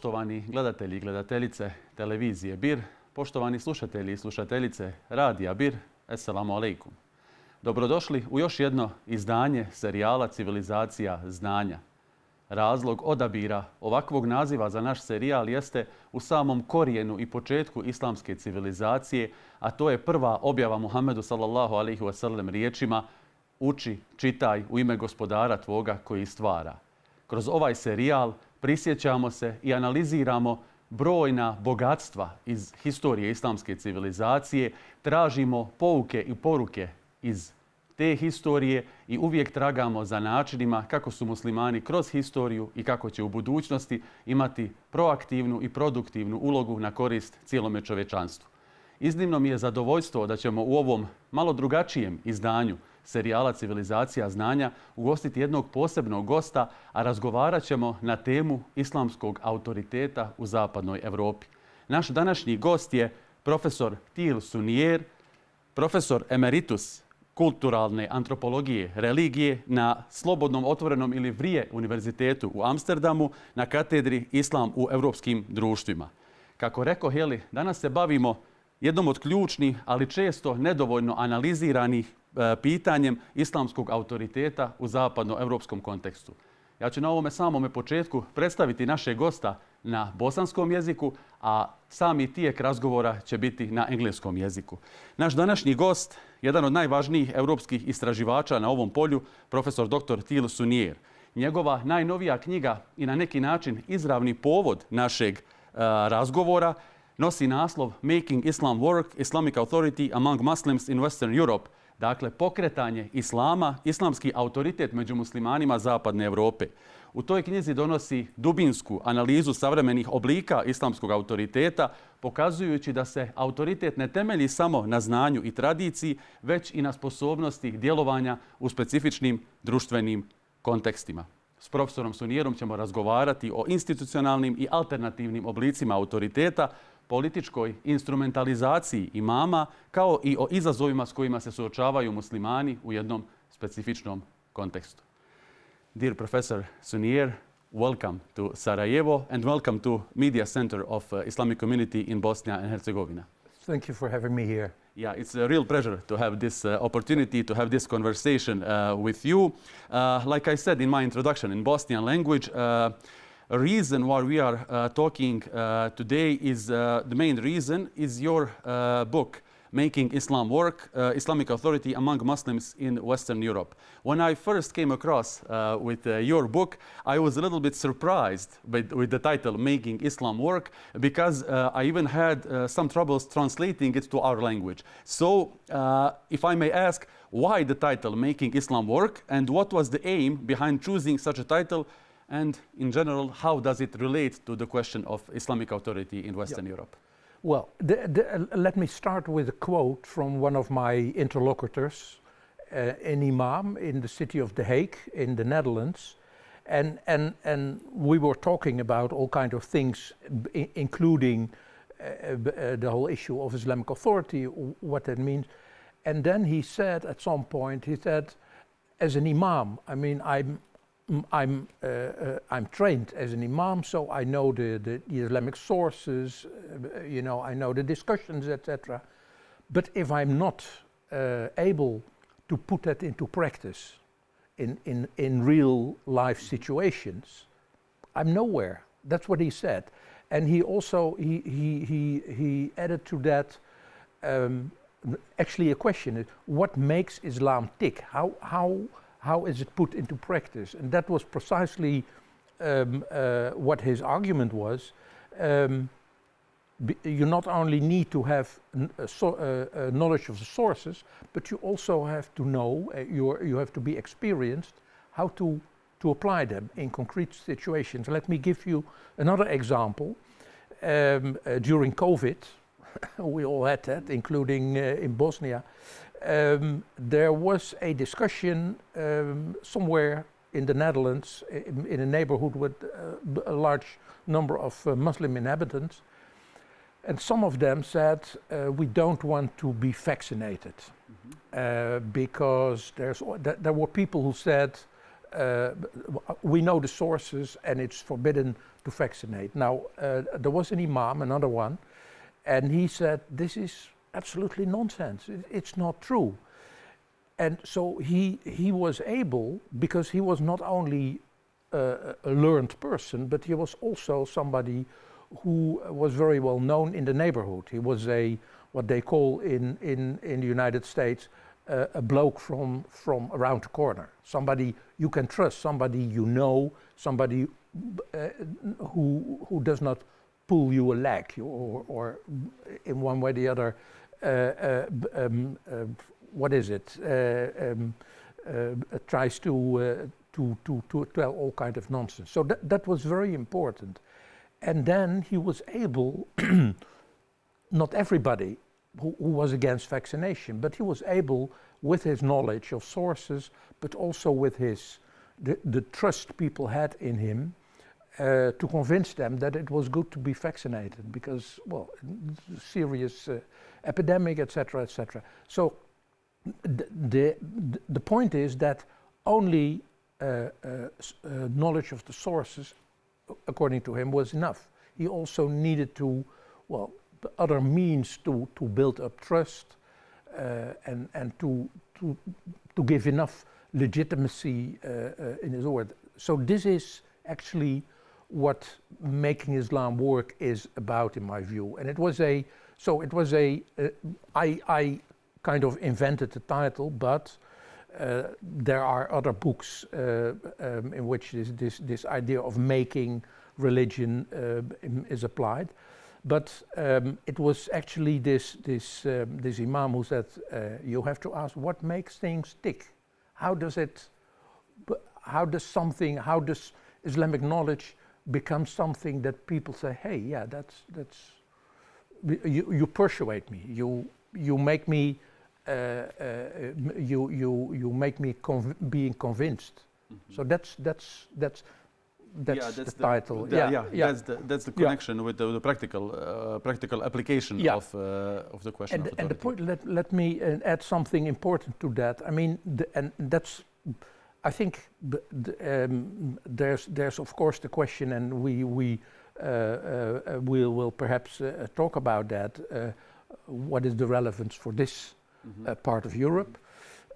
poštovani gledatelji i gledateljice televizije BIR, poštovani slušatelji i slušateljice radija BIR, Esselamu alaikum. Dobrodošli u još jedno izdanje serijala Civilizacija znanja. Razlog odabira ovakvog naziva za naš serijal jeste u samom korijenu i početku islamske civilizacije, a to je prva objava Muhammedu sallallahu alaihi wasallam riječima: uči, čitaj u ime gospodara tvoga koji stvara. Kroz ovaj serijal prisjećamo se i analiziramo brojna bogatstva iz historije islamske civilizacije, tražimo pouke i poruke iz te historije i uvijek tragamo za načinima kako su muslimani kroz historiju i kako će u budućnosti imati proaktivnu i produktivnu ulogu na korist cijelome čovječanstvu. Iznimno mi je zadovoljstvo da ćemo u ovom malo drugačijem izdanju serijala Civilizacija znanja ugostiti jednog posebnog gosta, a razgovarat ćemo na temu islamskog autoriteta u zapadnoj Evropi. Naš današnji gost je profesor Thijl Sunier, profesor emeritus kulturalne antropologije, religije na Slobodnom, otvorenom ili Vrije univerzitetu u Amsterdamu na katedri Islam u europskim društvima. Kako rekoh, danas se bavimo jednom od ključnih, ali često nedovoljno analiziranih pitanjem islamskog autoriteta u zapadnoevropskom kontekstu. Ja ću na ovome samome početku predstaviti našeg gosta na bosanskom jeziku, a sami tijek razgovora će biti na engleskom jeziku. Naš današnji gost, jedan od najvažnijih europskih istraživača na ovom polju, profesor dr. Thijl Sunier. Njegova najnovija knjiga i na neki način izravni povod našeg razgovora nosi naslov Making Islam Work, Islamic Authority Among Muslims in Western Europe. Dakle, pokretanje islama, islamski autoritet među muslimanima zapadne Europe. U toj knjizi donosi dubinsku analizu savremenih oblika islamskog autoriteta, pokazujući da se autoritet ne temelji samo na znanju i tradiciji, već i na sposobnosti djelovanja u specifičnim društvenim kontekstima. S profesorom Sunierom ćemo razgovarati o institucionalnim i alternativnim oblicima autoriteta, političkoj instrumentalizaciji imama, kao i o izazovima s kojima se suočavaju muslimani u jednom specifičnom kontekstu. Dear Professor Sunier, welcome to Sarajevo and welcome to Media Center of Islamic Community in Bosnia and Herzegovina. Thank you for having me here. Yeah, it's a real pleasure to have this opportunity to have this conversation with you. Like I said in my introduction, in Bosnian language, a reason why we are talking today is the main reason is your book, Making Islam Work, Islamic Authority Among Muslims in Western Europe. When I first came across with your book, I was a little bit surprised with the title, Making Islam Work, because I even had some troubles translating it to our language. So, if I may ask, why the title, Making Islam Work, and what was the aim behind choosing such a title? And in general, how does it relate to the question of Islamic authority in Western Europe? Well, let me start with a quote from one of my interlocutors, an imam in the city of The Hague in the Netherlands. And we were talking about all kinds of things, including the whole issue of Islamic authority, what that means. And then he said at some point, he said, as an imam, I mean, I'm trained as an imam, so I know the Islamic sources, I know the discussions, etc. But if I'm not able to put that into practice in real life situations, I'm nowhere. That's what he said. And he also he added to that actually a question is, what makes Islam tick? How is it put into practice? And that was precisely what his argument was. You not only need to have knowledge of the sources, but you also have to know, you have to be experienced how to apply them in concrete situations. Let me give you another example. During COVID, we all had that, including in Bosnia. There was a discussion somewhere in the Netherlands, in a neighborhood with a large number of Muslim inhabitants, and some of them said, we don't want to be vaccinated, because there were people who said, we know the sources and it's forbidden to vaccinate. Now, there was an imam, another one, and he said, this is absolutely nonsense. It's not true. And so he was able, because he was not only a learned person, but he was also somebody who was very well known in the neighborhood. He was what they call in the United States, a bloke from around the corner. Somebody you can trust, somebody you know, somebody who does not pull you a leg or in one way or the other, what is it, tries to tell all kind of nonsense. So that was very important. And then he was able, not everybody who was against vaccination, but he was able, with his knowledge of sources, but also with the trust people had in him, to convince them that it was good to be vaccinated because, well, serious epidemic, etc., etc. So the point is that only knowledge of the sources, according to him, was enough. He also needed to, well, other means to build up trust and to give enough legitimacy in his word. So this is actually what making Islam work is about, in my view. And I kind of invented the title, but there are other books in which this idea of making religion is applied. But it was actually this imam who said, you have to ask what makes things tick. How does Islamic knowledge become something that people say, hey, yeah, that's you persuade me, you make me you make me being convinced. Mm-hmm. So that's the title. That's the connection with the practical application of the question. And the point. Let me add something important to that. I mean, that's. I think there's of course the question, and we will perhaps talk about that. What is the relevance for this part of Europe?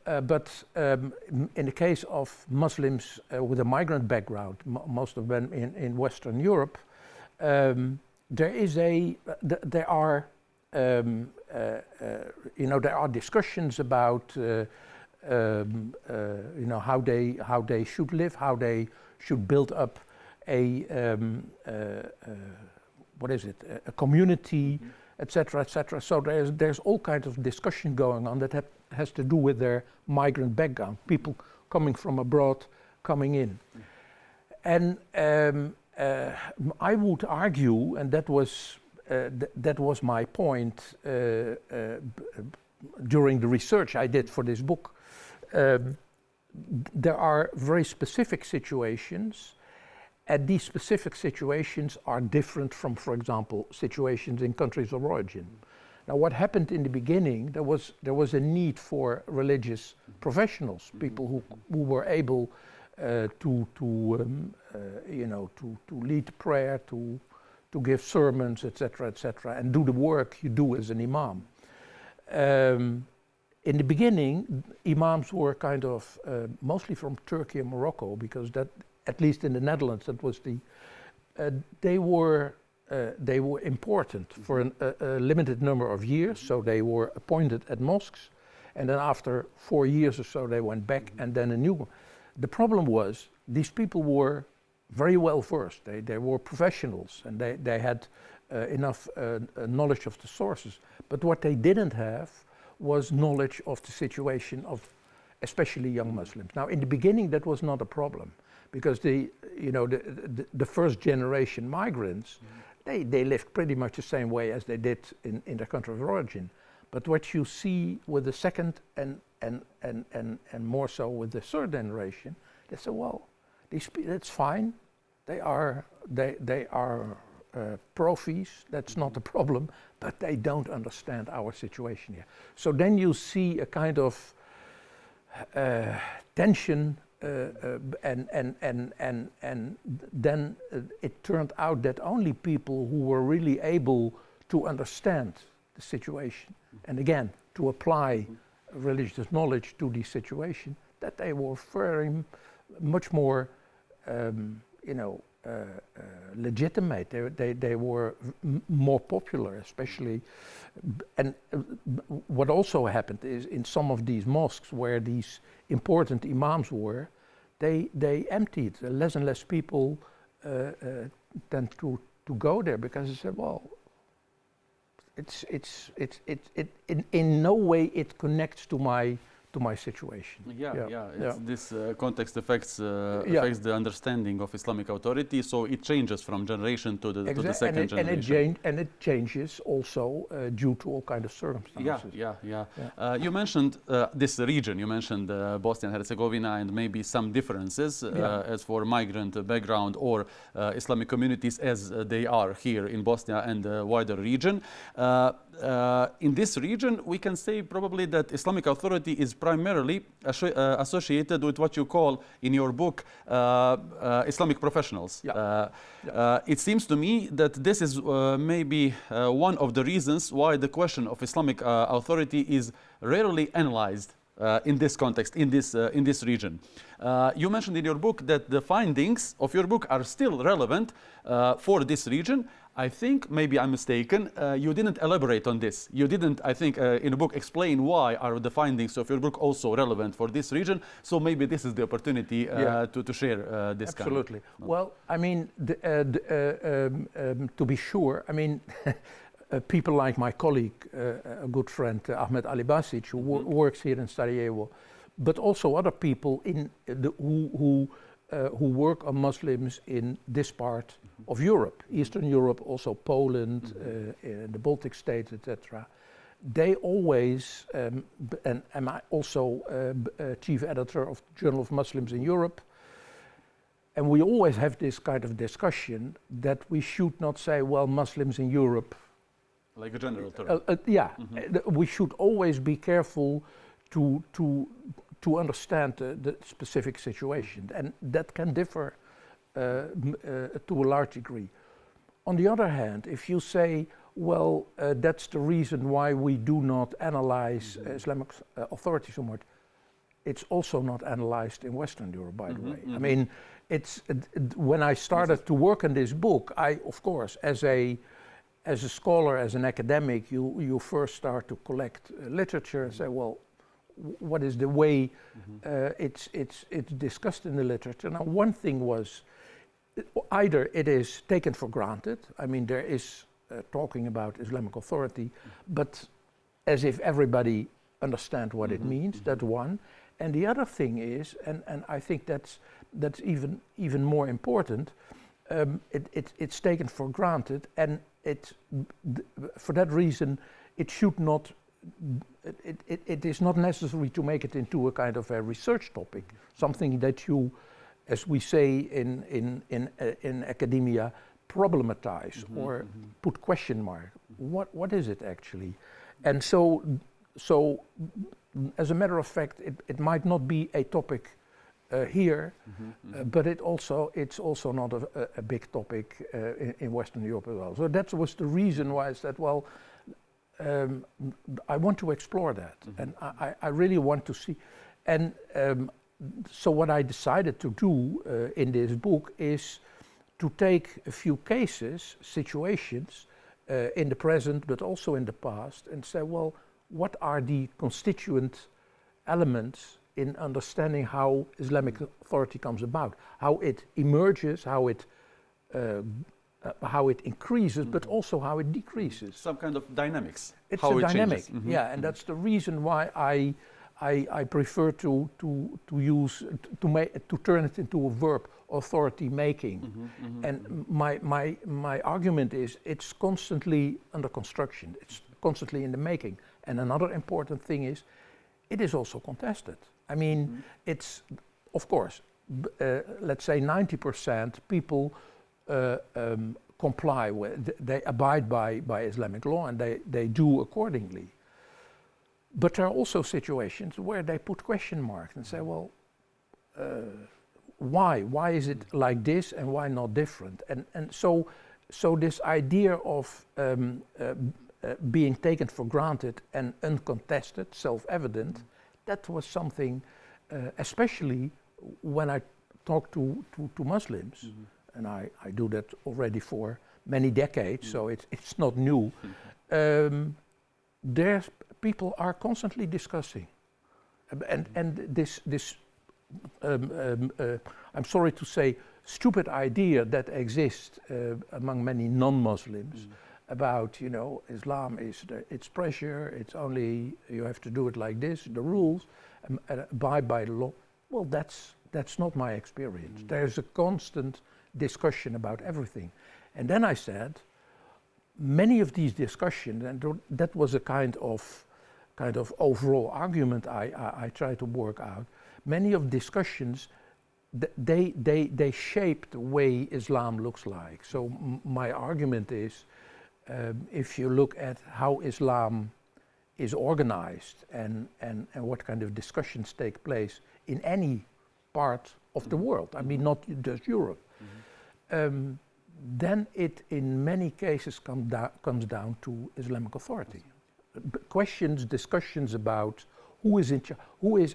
But in the case of Muslims with a migrant background, most of them in Western Europe, there are discussions about how they should live, how they should build up a community, etc., etc. So there's all kinds of discussion going on that has to do with their migrant background, people coming from abroad, coming in. And I would argue, and that was my point during the research I did for this book, there are very specific situations, and these specific situations are different from, for example, situations in countries of origin. Now, what happened in the beginning, there was a need for religious professionals, people who were able to lead prayer, to give sermons, etc., etc., and do the work you do as an imam. In the beginning, imams were kind of mostly from Turkey and Morocco, because that, at least in the Netherlands, that was they were important for a limited number of years. So they were appointed at mosques, and then after 4 years or so, they went back, and then a new one. The problem was these people were very well versed. They were professionals, and they had enough knowledge of the sources. But what they didn't have was knowledge of the situation of especially young Muslims. Now, in the beginning, that was not a problem, because the first generation migrants, they lived pretty much the same way as they did in their country of origin. But what you see with the second and more so with the third generation, they say, well, that's fine. They are profis. That's not a problem. But they don't understand our situation here. So then you see a kind of tension and then it turned out that only people who were really able to understand the situation, and again, to apply religious knowledge to the situation, that they were very much more, legitimate. They were more popular, especially. And what also happened is in some of these mosques where these important imams were, they emptied. Less and less people tend to go there because they said, well, in no way it connects to my situation. This context affects the understanding of Islamic authority, so it changes from generation to the second generation. And it changes also due to all kinds of circumstances. You mentioned this region. You mentioned Bosnia and Herzegovina and maybe some differences as for migrant background or Islamic communities as they are here in Bosnia and the wider region. In this region, we can say probably that Islamic authority is primarily associated with what you call in your book Islamic professionals. It seems to me that this is maybe one of the reasons why the question of Islamic authority is rarely analyzed in this context, in this region. You mentioned in your book that the findings of your book are still relevant for this region. I think, maybe I'm mistaken, you didn't elaborate on this. You didn't, I think, in the book explain why are the findings of your book also relevant for this region. So maybe this is the opportunity to share this. Absolutely. Well, I mean, to be sure, I mean, people like my colleague, a good friend, Ahmed Ali Basic, who works here in Sarajevo, but also other people who work on Muslims in this part of Europe, Eastern Europe, also Poland, the Baltic states, etc. They always, and I'm also chief editor of the Journal of Muslims in Europe, and we always have this kind of discussion that we should not say, well, Muslims in Europe. Like a general term. We should always be careful to understand the specific situation, and that can differ to a large degree. On the other hand, if you say, well, that's the reason why we do not analyze Islamic authority so much, it's also not analyzed in Western Europe, by the way. I mean, when I started to work on this book, I, of course, as a scholar, as an academic, you first start to collect literature and say, well, what is the way it's discussed in the literature? Now, one thing was either it is taken for granted. I mean, there is talking about Islamic authority, but as if everybody understands what it means. That's one. And the other thing is, and I think that's even more important. It's taken for granted, and for that reason, it should not. It is not necessary to make it into a kind of a research topic, something that you, as we say in academia, problematize or put question mark. What is it actually? And so as a matter of fact, it might not be a topic here, but it's also not a big topic in Western Europe as well. So that was the reason why I said, well, I want to explore that, and I really want to see. And so what I decided to do in this book is to take a few cases, situations in the present, but also in the past, and say, well, what are the constituent elements in understanding how Islamic authority comes about, how it emerges, how it increases, but also how it decreases. Some kind of dynamics. It's a dynamic, and that's the reason why I prefer to turn it into a verb, authority making. And my argument is it's constantly under construction. It's constantly in the making. And another important thing is, it is also contested. I mean, it's, of course, let's say 90% people comply with, they abide by Islamic law, and they do accordingly. But there are also situations where they put question marks and say, well, why is it like this and why not different? And so this idea of being taken for granted and uncontested, self-evident, that was something, especially when I talk to Muslims, and I do that already for many decades, so it's not new. There's people are constantly discussing, and this I'm sorry to say, stupid idea that exists among many non-Muslims about, you know, Islam is it's pressure, it's only you have to do it like this, the rules, abide by the law. Well, that's not my experience. There's a constant discussion about everything. And then I said, many of these discussions, and that was a kind of overall argument I tried to work out. Many of discussions, they shape the way Islam looks like. So my argument is, if you look at how Islam is organized and what kind of discussions take place in any part of the world, I mean not just Europe, then it in many cases comes down to Islamic authority. Discussions about who is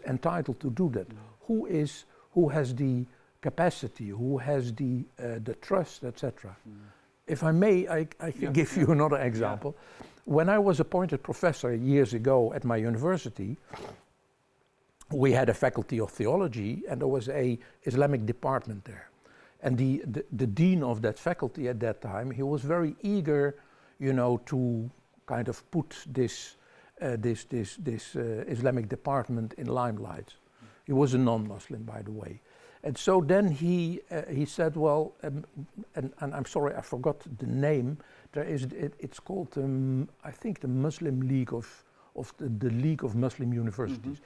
entitled to do that, who has the capacity, who has the trust, etc. If I may, I can give you another example. Yeah. When I was appointed professor years ago at my university, we had a faculty of theology and there was a Islamic department there. And the dean of that faculty at that time, he was very eager, you know, to kind of put this Islamic department in limelight. He was a non-Muslim, by the way. And so then he said, well, and I'm sorry, I forgot the name. There is, it's called, I think, the Muslim League of the League of Muslim Universities.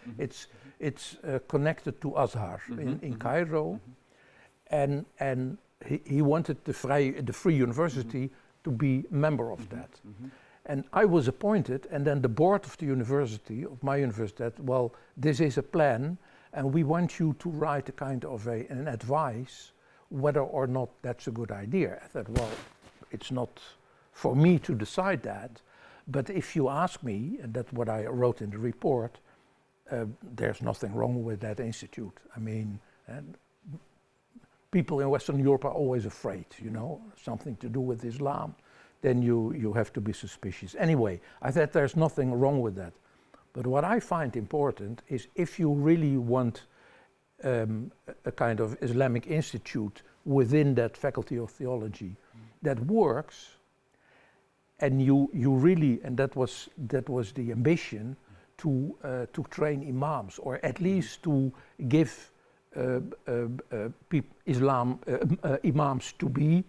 It's connected to Azhar in Cairo, and he wanted the Free University to be member of that. And I was appointed, and then the board of the university, of my university, said, well, this is a plan, and we want you to write a kind of an advice whether or not that's a good idea. I thought, well, it's not for me to decide that, but if you ask me, and that's what I wrote in the report, there's nothing wrong with that institute. I mean, people in Western Europe are always afraid, you know, something to do with Islam, then you have to be suspicious. Anyway, I thought there's nothing wrong with that. But what I find important is if you really want a kind of Islamic institute within that faculty of theology that works, and you really, and that was the ambition, to train imams, or at least to give imams to be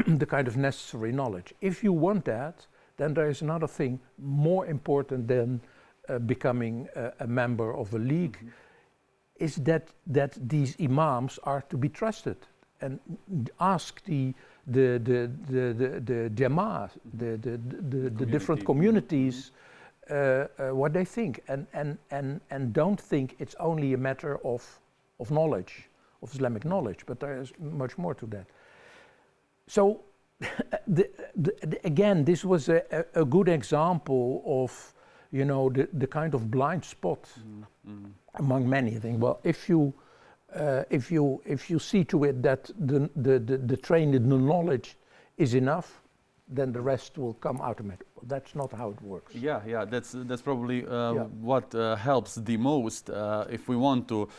the kind of necessary knowledge. If you want that, then there is another thing more important than becoming a member of a league, is that these imams are to be trusted, and ask the jama'ah, the different communities what they think, and don't think it's only a matter of knowledge, of Islamic knowledge, but there is much more to that. So again, this was a good example of, you know, the kind of blind spot among many. I think, well, if you see to it that the training, the knowledge is enough, then the rest will come automatically. Well, that's not how it works. Yeah, that's probably what helps the most if we want to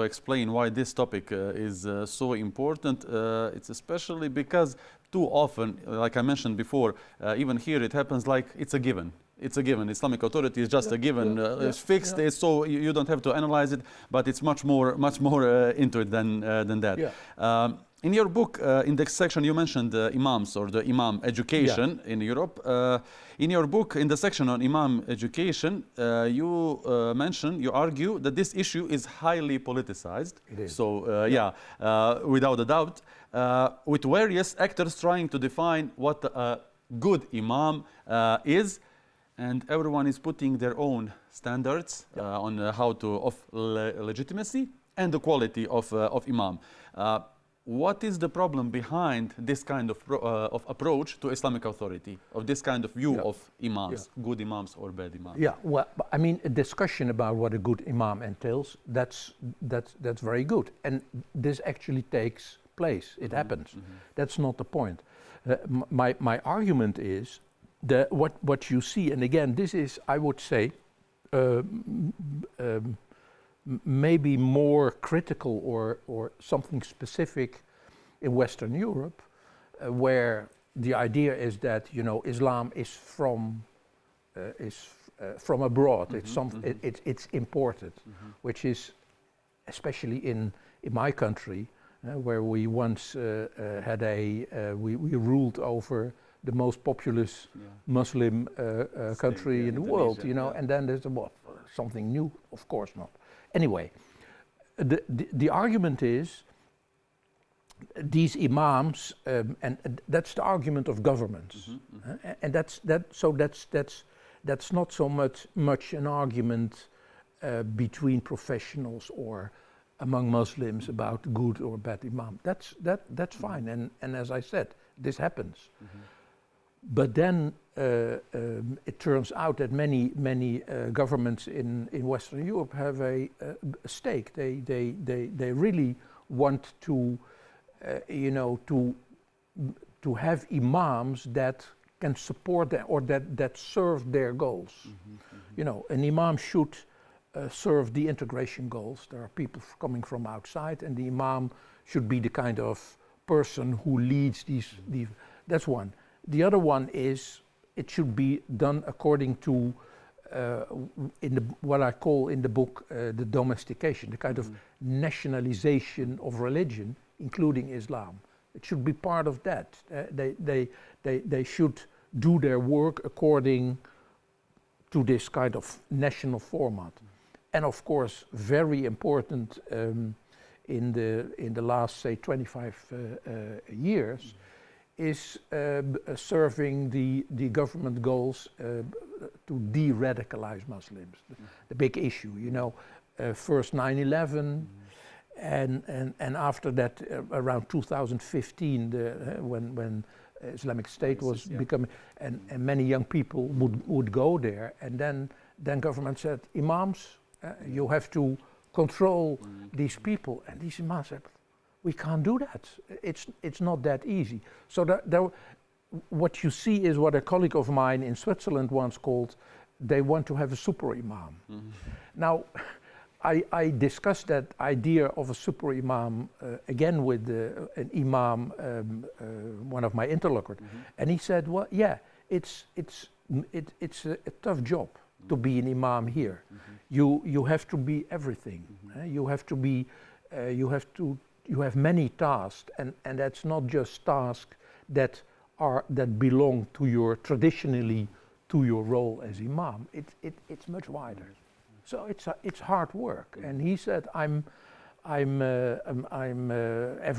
explain why this topic is so important. It's especially because too often, like I mentioned before, even here it happens like it's a given. It's a given. Islamic authority is just a given. It's fixed. It's so you don't have to analyze it, but it's much more into it than that. Yeah. In your book, in the section, you mentioned imams, or the imam education in Europe. In your book, in the section on imam education, you argue that this issue is highly politicized. It is. So, without a doubt, with various actors trying to define what a good imam is, and everyone is putting their own standards on how to of legitimacy. and the quality of imam. What is the problem behind this kind of approach to Islamic authority, of this kind of view of imams, good imams or bad imams? Yeah, well, I mean, a discussion about what a good imam entails, that's very good. And this actually takes place, it happens. That's not the point. My argument is that what you see, and again, this is, I would say, maybe more critical or something specific in Western Europe, where the idea is that, you know, Islam is from abroad. It's imported, which is especially in my country, where we once had we ruled over the most populous Muslim country in the world, you know, and then there's something new, of course not. Anyway, the argument is these imams, and that's the argument of governments, and that's not so much an argument between professionals or among Muslims about good or bad imam. That's fine, and as I said, this happens. But then it turns out that many governments in Western Europe have a stake. They really want to, you know, to have imams that can support them or that serve their goals. You know, an imam should serve the integration goals. There are people coming from outside, and the imam should be the kind of person who leads these. That's one. The other one is it should be done according to what I call in the book the domestication, the kind of nationalization of religion, including Islam. It should be part of that. They should do their work according to this kind of national format. And of course, very important in the last, say, 25 years. Is serving the government goals to de-radicalize Muslims. The big issue, you know, first 9/11, and after that, around 2015, when Islamic State was becoming, and many young people would go there, and then government said, imams, you have to control these people, and these imams said, we can't do that. It's not that easy. So what you see is what a colleague of mine in Switzerland once called, they want to have a super imam. Now, I discussed that idea of a super imam again with an imam, one of my interlocutors, and he said, well, yeah, it's a tough job to be an imam here. You have to be everything. You have to be, you have many tasks, and that's not just tasks that belong to your traditionally to your role as imam. It's much wider. So it's hard work. And he said, I'm every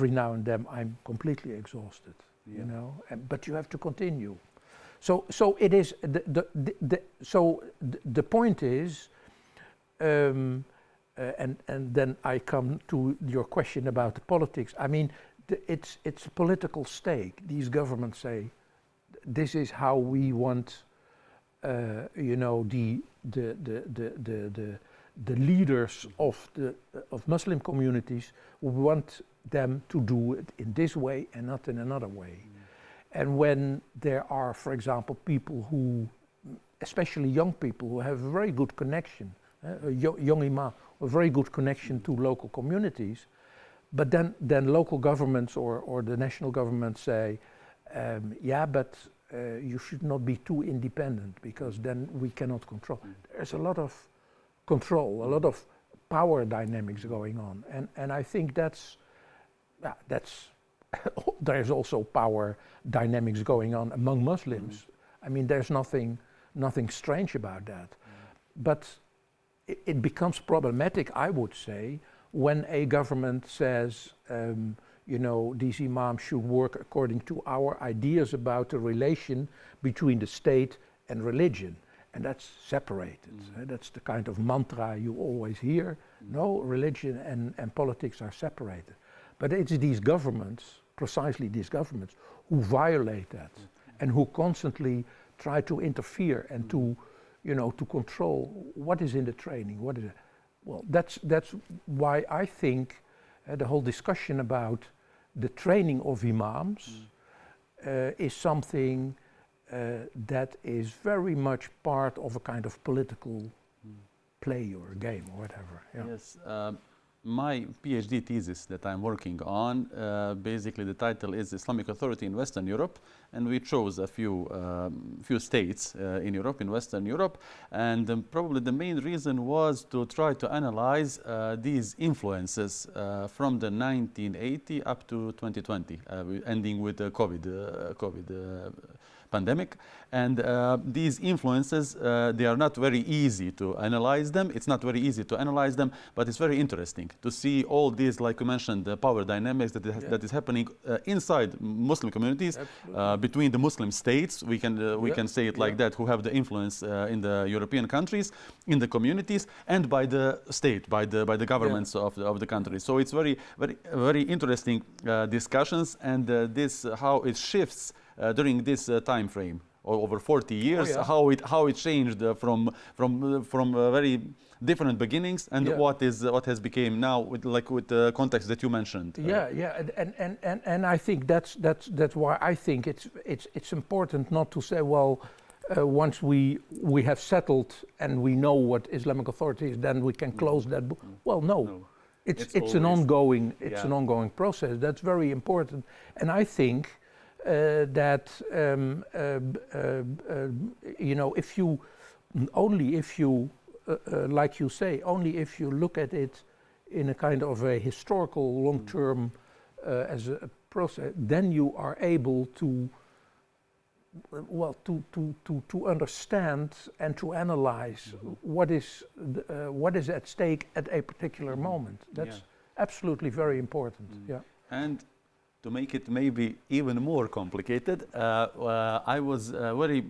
now and then I'm completely exhausted, you know. But you have to continue. So it is the point is. And then I come to your question about the politics. I mean, it's a political stake. These governments say, this is how we want, you know, the leaders of Muslim communities. We want them to do it in this way and not in another way. And when there are, for example, people who, especially young people, who have a very good connection, young imam, a very good connection to local communities, but then local governments or the national government say, yeah, but you should not be too independent because then we cannot control. There's a lot of control, a lot of power dynamics going on, and I think that's there's also power dynamics going on among Muslims. I mean, there's nothing strange about that, but it becomes problematic, I would say, when a government says, you know, these imams should work according to our ideas about the relation between the state and religion. and that's separated. That's the kind of mantra you always hear. No, religion and politics are separated. But it's these governments, precisely these governments, who violate that and who constantly try to interfere and to, to control what is in the training. What is it? Well, that's why I think the whole discussion about the training of imams is something that is very much part of a kind of political play or game or whatever. Yeah. Yes. My PhD thesis that I'm working on, basically the title is Islamic Authority in Western Europe, and we chose a few states in Europe, in Western Europe, and probably the main reason was to try to analyze these influences from the 1980 up to 2020, ending with the COVID pandemic. And these influences, they are not very easy to analyze them. It's not very easy to analyze them, but it's very interesting to see all these, like you mentioned, the power dynamics that is happening inside Muslim communities, between the Muslim states, we can say it like that, who have the influence in the European countries, in the communities, and by the state, by the governments of the country. So it's very interesting discussions, and this how it shifts during this time frame over 40 years, how it changed from very different beginnings, and what has become now with the context that you mentioned. And I think that's why I think it's important not to say, well, once we have settled and we know what Islamic Authority is, then we can close that book. Well, no. It's an ongoing process. That's very important, and I think that if you like you say, only if you look at it in a kind of a historical long-term as a process, then you are able to understand and to analyze what is at stake at a particular moment. That's absolutely very important. And to make it maybe even more complicated, I was very,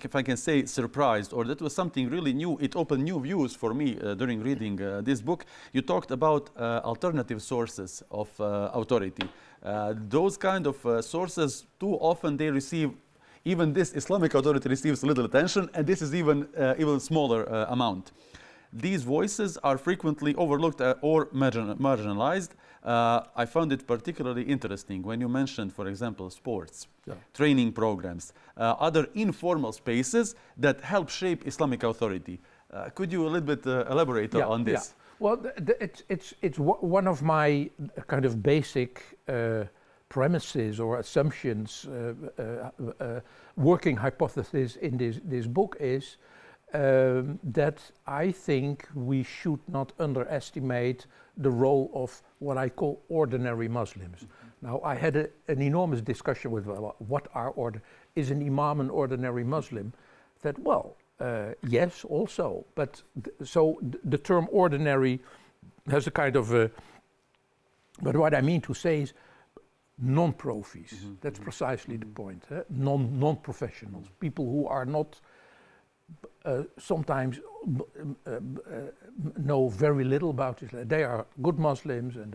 if I can say, surprised, or that was something really new. It opened new views for me during reading this book. You talked about alternative sources of authority. Those kind of sources, too often they receive, even this Islamic authority receives little attention, and this is even smaller amount. These voices are frequently overlooked or marginalized. I found it particularly interesting when you mentioned, for example, sports, training programs, other informal spaces that help shape Islamic authority. Could you a little bit elaborate on this? Well, it's one of my kind of basic premises or assumptions, working hypothesis in this book is that I think we should not underestimate the role of what I call ordinary Muslims. Now, I had an enormous discussion with what is an imam an ordinary Muslim? That, well, yes, also, but so the term ordinary has a kind of but what I mean to say is non-profis. That's precisely the point. Non-professionals, people who are not sometimes know very little about Islam. They are good Muslims, and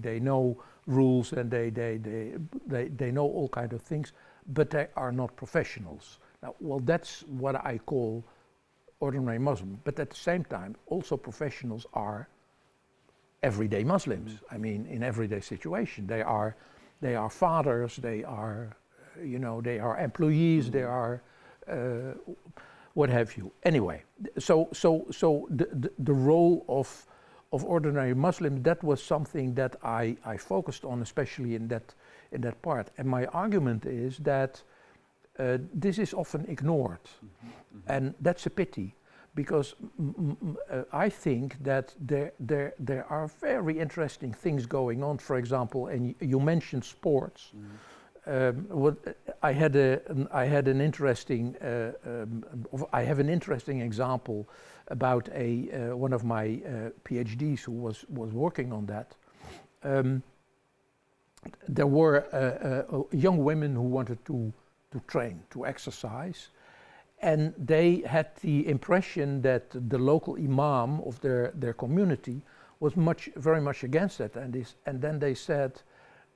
they know rules, and they know all kind of things, but they are not professionals. Now, well, that's what I call ordinary Muslim. But at the same time, also professionals are everyday Muslims. I mean, in everyday situation, they are fathers, they are, they are employees, they are what have you. Anyway, so the role of ordinary Muslim, that was something that I focused on, especially in that part. And my argument is that this is often ignored, and that's a pity, because I think that there are very interesting things going on. For example, and you mentioned sports. I have an interesting example about one of my PhDs who was working on that. There were young women who wanted to to train, to exercise. And they had the impression that the local imam of their community was very much against that. And then they said,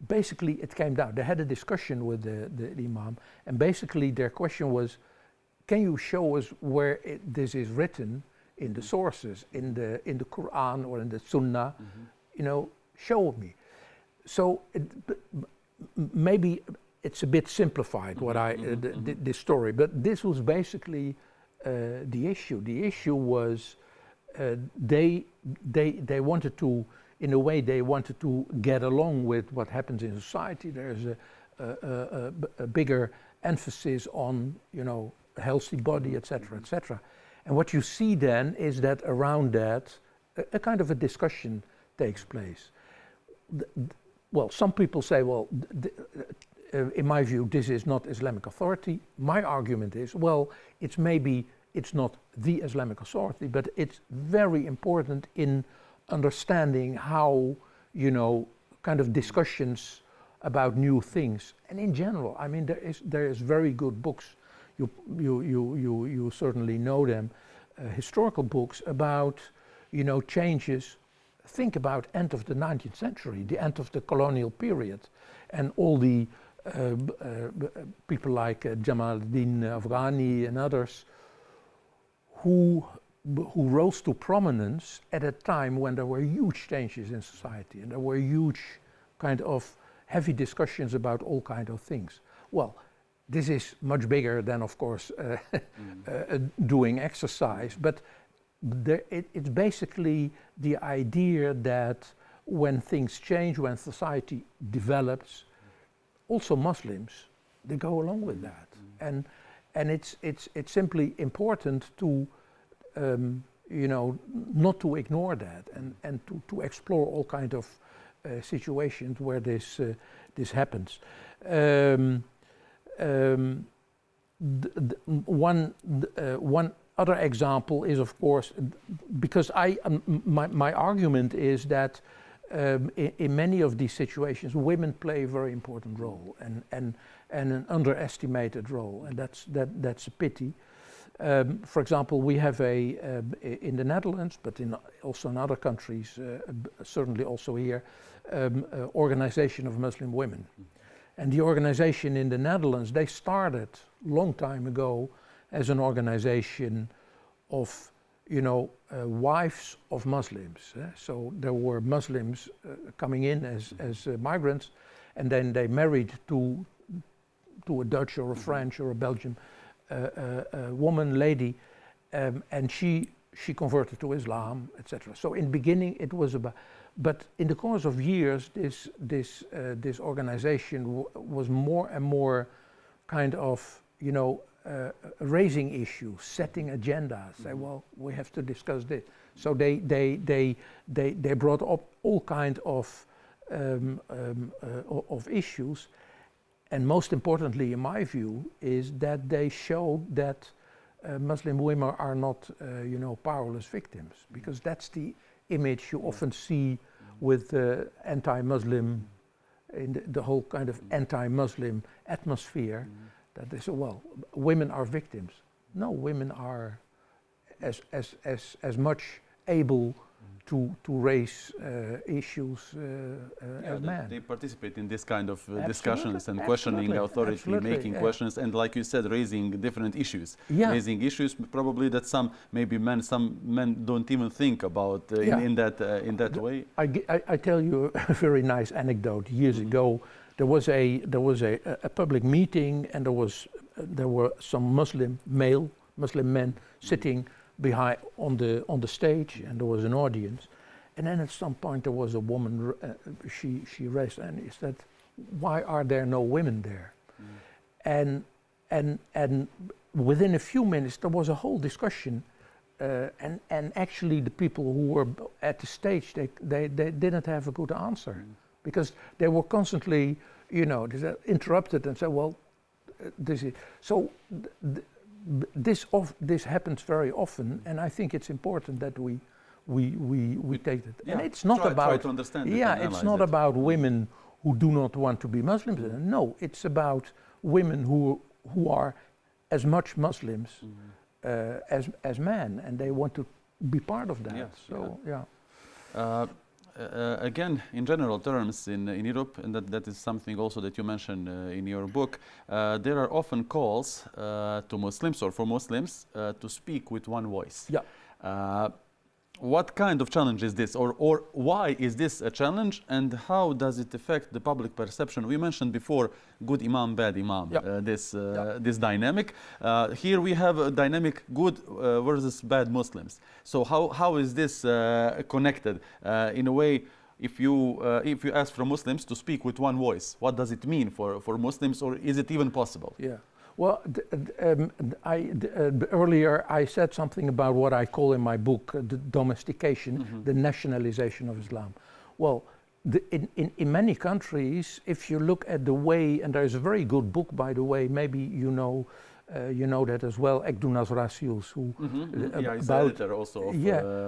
basically it came down. They had a discussion with the imam, and basically their question was, can you show us where this is written in the sources, in the Quran or in the Sunnah? You know, show me. So maybe it's a bit simplified what this story, but this was basically the issue. The issue was they wanted to, in a way, they wanted to get along with what happens in society. There's a bigger emphasis on, you know, a healthy body, etc., etc. And what you see then is that around that, a kind of a discussion takes place. Well, some people say, well, in my view, this is not Islamic authority. My argument is, well, it's not the Islamic authority, but it's very important in understanding how, you know, kind of discussions about new things. And in general, I mean, there is very good books. You certainly know them, historical books about, you know, changes. Think about end of the 19th century, the end of the colonial period, and all the people like Jamaluddin Afghani and others who rose to prominence at a time when there were huge changes in society and there were huge kind of heavy discussions about all kinds of things. Well, this is much bigger than, of course, doing exercise, but it's basically the idea that when things change, when society develops, also Muslims, they go along with that. And it's simply important to, you know, not to ignore that and to explore all kinds of situations where this happens. One other example is, of course, because my argument is that in many of these situations, women play a very important role and an underestimated role, and that's a pity. For example, we have in the Netherlands, but also in other countries, certainly also here, Organization of Muslim Women. And the organization in the Netherlands, they started a long time ago as an organization of, you know, wives of Muslims. So there were Muslims coming in as migrants, and then they married to a Dutch or a French or a Belgian woman, lady, and she converted to Islam, etc. So in the beginning it was about, but in the course of years, this organization was more and more kind of, you know, raising issues, setting agendas. Say, well, we have to discuss this. So they brought up all kinds of issues, and most importantly, in my view, is that they showed that Muslim women are not, you know, powerless victims, because that's the image you often see with anti-Muslim, in the whole kind of anti-Muslim atmosphere. That they say, well, women are victims. No, women are as much able to raise issues as men. They participate in this kind of discussions and questioning authority, making questions, and like you said, raising different issues. Raising issues probably that some men don't even think about in that way. I tell you a very nice anecdote. Years ago, there was a public meeting, and there were some Muslim men sitting behind on the stage, and there was an audience. And then at some point there was a woman. She raised and she said, "Why are there no women there?" And within a few minutes there was a whole discussion. And actually the people who were at the stage, they didn't have a good answer, because they were constantly, you know, interrupted and said, well, this is so. This happens very often, and I think it's important that we take it. And it's not try to understand it. It's not about women who do not want to be Muslims. No, it's about women who who are as much Muslims as men, and they want to be part of that. Yes, so yeah. Again, in general terms, in Europe, and that is something also that you mentioned in your book, there are often calls to Muslims or for Muslims to speak with one voice. Yeah. What kind of challenge is this, or why is this a challenge, and how does it affect the public perception? We mentioned before good imam, bad imam, this dynamic. Here we have a dynamic good versus bad Muslims. So how is this connected? In a way, if you ask from Muslims to speak with one voice, what does it mean for Muslims, or is it even possible? Yeah. Well, earlier I said something about what I call in my book the domestication, the nationalization of Islam. Well, in many countries, if you look at the way, and there is a very good book, by the way, maybe you know that as well, Ekdunas Rasius, who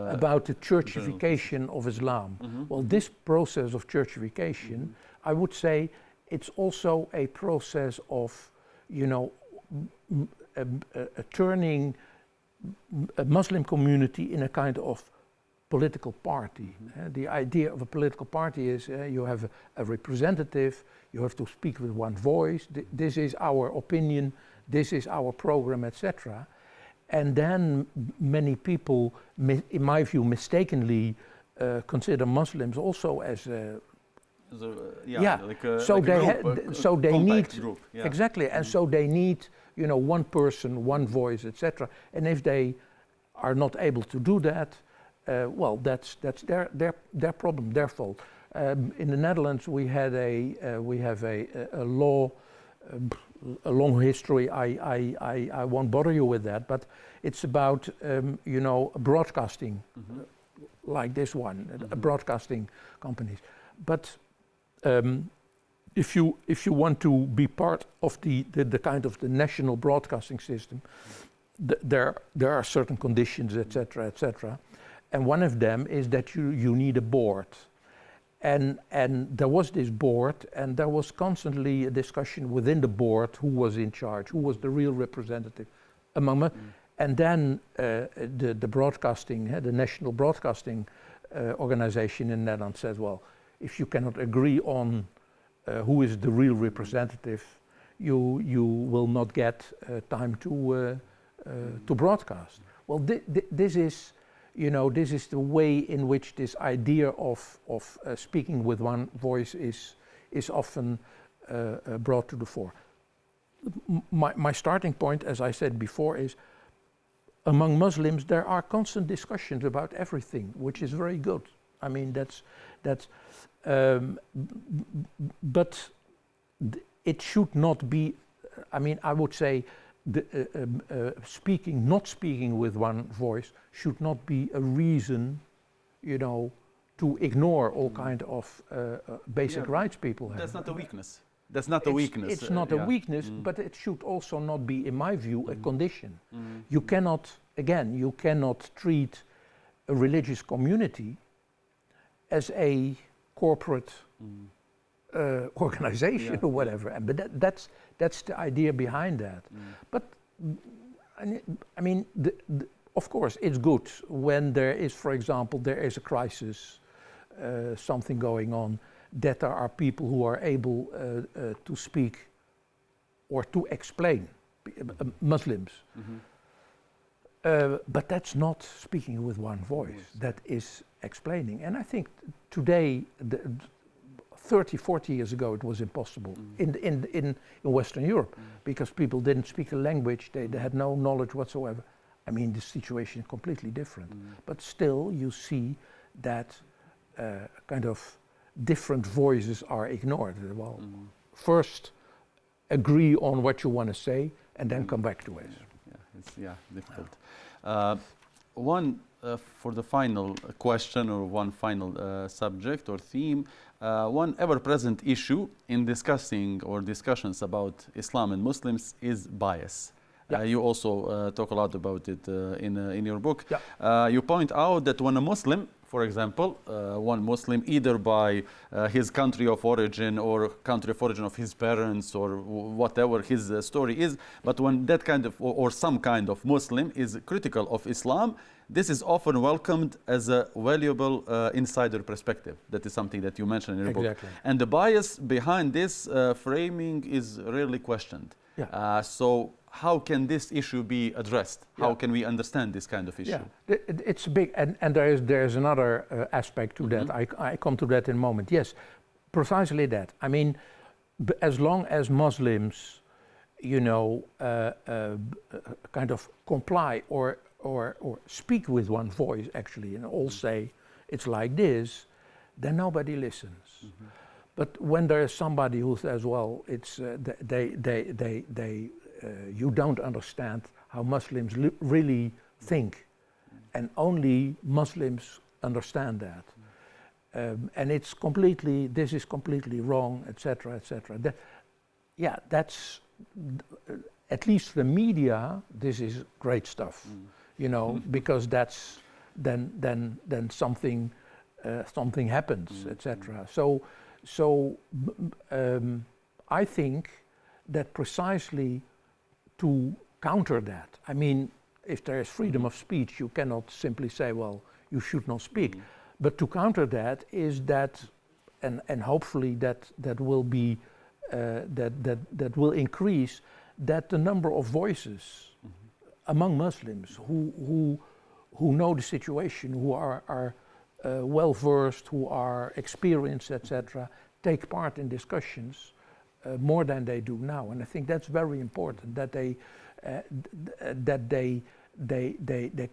about the churchification of Islam. Well, this process of churchification, I would say, it's also a process of turning a Muslim community in a kind of political party. The idea of a political party is you have a representative, you have to speak with one voice, this is our opinion, this is our program, etc. And then many people, in my view, mistakenly consider Muslims also as so they need group. Yeah. Exactly, and so they need one person, one voice, etc. And if they are not able to do that, well, that's their problem, their fault. In the Netherlands, we have a law, a long history. I won't bother you with that, but it's about broadcasting, like this one, broadcasting companies, but. If you want to be part of the kind of the national broadcasting system, there are certain conditions, etc., etc. And one of them is that you need a board, and there was this board, and there was constantly a discussion within the board who was in charge, who was the real representative among them. And then the broadcasting, the national broadcasting organization in the Netherlands says, well, if you cannot agree on who is the real representative, you will not get time to broadcast. Well, this is the way in which this idea of speaking with one voice is often brought to the fore. My starting point, as I said before, is among Muslims there are constant discussions about everything, which is very good. I mean, but it should not be. I mean, I would say, not speaking with one voice should not be a reason, to ignore all kind of basic rights people have. That's not a weakness. That's not a weakness. It's not a weakness, but it should also not be, in my view, a condition. You cannot treat a religious community as a corporate organization or whatever, but that's the idea behind that. But I mean, of course, it's good when there is, for example, there is a crisis, something going on, that there are people who are able to speak or to explain, Muslims. But that's not speaking with one voice. That is explaining. And I think today, 30, 40 years ago, it was impossible in Western Europe because people didn't speak the language, they had no knowledge whatsoever. I mean, the situation is completely different. But still, you see that kind of different voices are ignored. Well, first agree on what you want to say and then come back to it. It's difficult. One for the final question or one final subject or theme, one ever-present issue in discussing or discussions about Islam and Muslims is bias. You also talk a lot about it in your book. You point out that when a Muslim, for example, one Muslim, either by his country of origin or country of origin of his parents or whatever his story is, but when that kind of, or some kind of Muslim is critical of Islam, this is often welcomed as a valuable insider perspective. That is something that you mentioned in your book. And the bias behind this framing is rarely questioned. Yeah. So how can this issue be addressed? How can we understand this kind of issue? Yeah. It's big, and there's another aspect to that. I come to that in a moment. Yes, precisely that. I mean, as long as Muslims, you know, kind of comply or speak with one voice actually, and all say it's like this, then nobody listens. But when there is somebody who says, well, it's you don't understand how Muslims really think, and only Muslims understand that, and it's completely, this is completely wrong, etc., etc. Yeah, that's at least the media. This is great stuff, you know, because that's then something something happens, etc. So I think that precisely to counter that, I mean, if there is freedom of speech, you cannot simply say, well, you should not speak. But to counter that is that, and hopefully that will be that will increase, that the number of voices among Muslims who know the situation, who are well versed, who are experienced, etc., take part in discussions more than they do now. And I think that's very important, that they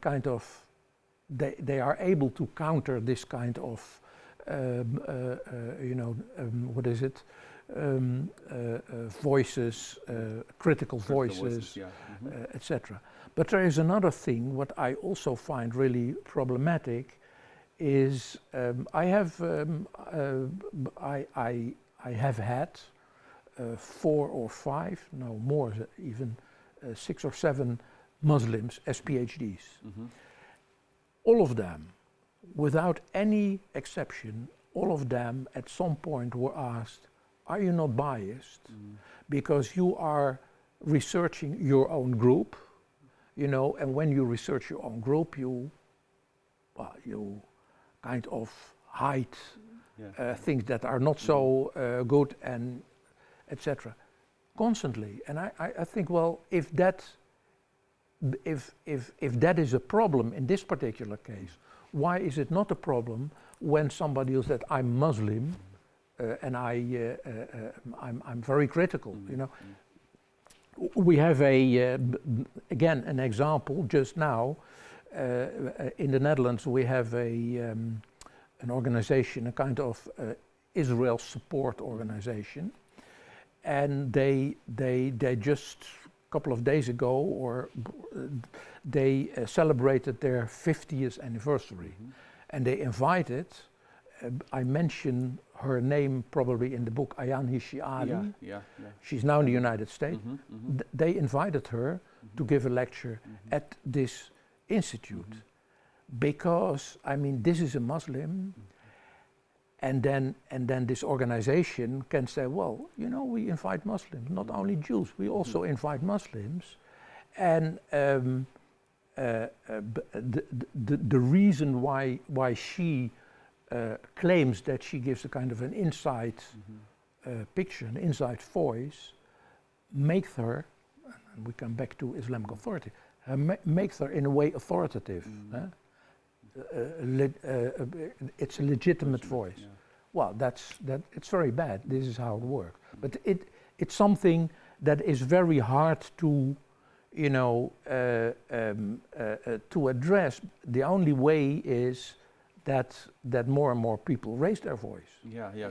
kind of they are able to counter this kind of you know, what is it, voices, critical voices, etc. But there is another thing what I also find really problematic is I have had 4 or 5, no more, even 6 or 7 Muslims as PhDs. All of them, without any exception, all of them at some point were asked, are you not biased? Because you are researching your own group, you know, and when you research your own group, you kind of hide things that are not so good, and etc. constantly. And I think, well, if that is a problem in this particular case, why is it not a problem when somebody who said, I'm Muslim and I'm very critical, you know? We have again an example just now. In the Netherlands, we have an organization, a kind of Israel support organization, and they just a couple of days ago, or they celebrated their 50th anniversary, and they invited. I mention her name probably in the book, Ayaan Hirsi Ali. She's now in the United States. They invited her to give a lecture at this institute, because I mean, this is a Muslim, and then this organization can say, well, you know, we invite Muslims, not only Jews, we also invite Muslims, and the reason why she claims that she gives a kind of an inside picture, an inside voice, makes her, and we come back to Islamic authority, makes her in a way authoritative. It's a legitimate voice. Well, it's very bad. This is how it works. But it's something that is very hard to, you know, to address. The only way is that more and more people raise their voice.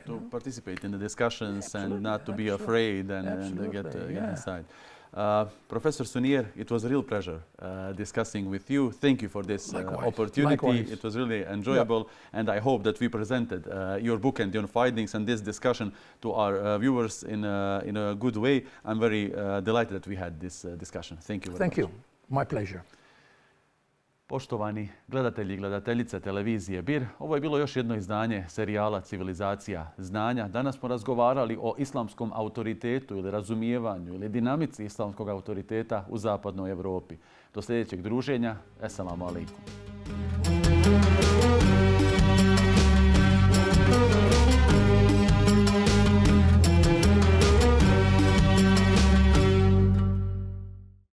To participate in the discussions and not to be afraid and get inside. Professor Sunier, it was a real pleasure discussing with you. Thank you for this opportunity. Likewise. It was really enjoyable, and I hope that we presented your book and your findings and this discussion to our viewers in a good way. I'm very delighted that we had this discussion. Thank you very much. Thank you. My pleasure. Poštovani gledatelji i gledateljice televizije BIR, ovo je bilo još jedno izdanje serijala Civilizacija znanja. Danas smo razgovarali o islamskom autoritetu ili razumijevanju ili dinamici islamskog autoriteta u zapadnoj Evropi. Do sljedećeg druženja. Esselamu alaikum.